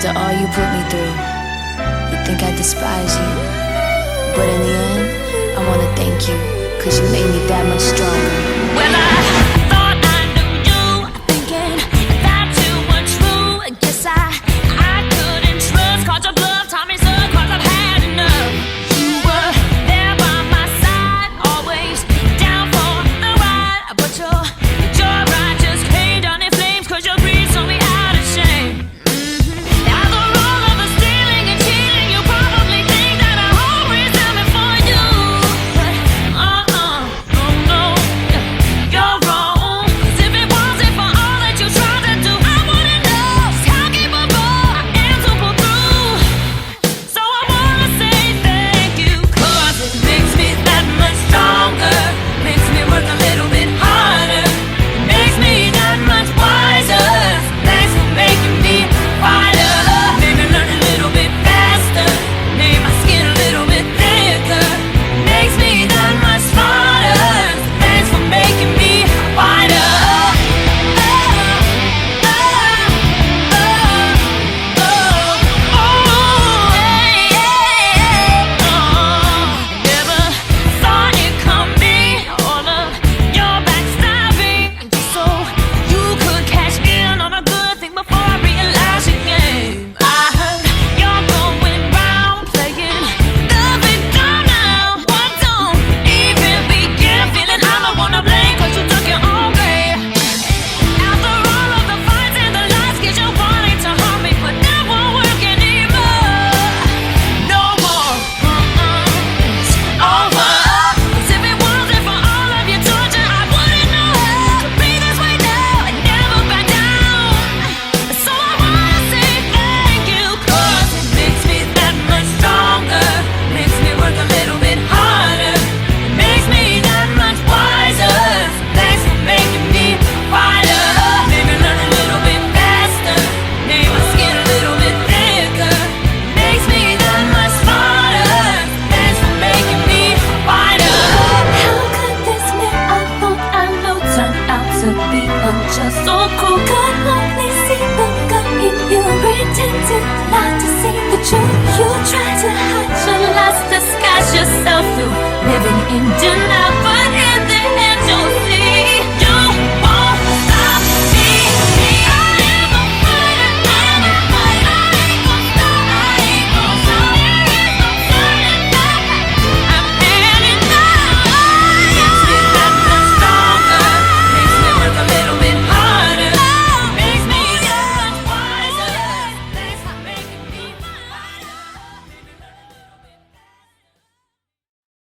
After all you put me through, you think I despise you. But in the end, I wanna thank you, 'cause you made me that much stronger. Well, I thought I knew you, thinking that you were true. Guess I couldn't trust, caught your bluff, taught me so, 'cause I've had enough. You were there by my side, always down for the ride. But your ride just came down in flames, 'cause your greed saw me out of shame. After all of the stealing and cheating, you probably think that I always am it for you. But oh no, you're wrong. 'Cause if it wasn't for all that you tried to do, I wouldn't know just how capable I am to pull through. So I wanna say thank you, 'cause it makes me that much stronger, makes me work a little bit harder, makes me that much wiser. Thanks for making me fighter, made me learn a little bit faster, made my skin a little bit thicker, makes me that much smarter. Thanks for making me fighter. Never saw it coming, all of your backstabbing, just so you could cash in on a good thing before I realized your game. I heard you're going round playing the victim now. But don't even begin feeling I'm the one to blame, 'cause you took your own way. After all of the fights and the lies, 'cause you wanted to harm me, but that won't work anymore. No more, it's over. 'Cause if it wasn't for all of your torture, I wouldn't know how to be this way now and never back down. So I wanna say thank you, 'cause it makes me that much stronger, makes me work a little bit harder, makes me that much wiser. Thanks for making me fighter, made me learn a little bit faster, made my skin a little bit thicker, makes me that much smarter. Thanks for making me fighter. How could this man I thought I know turn out to be unjust, so cruel? Could only see the good in you, pretended not to see the truth. You tried to hide your lies, disguise yourself through living in denial.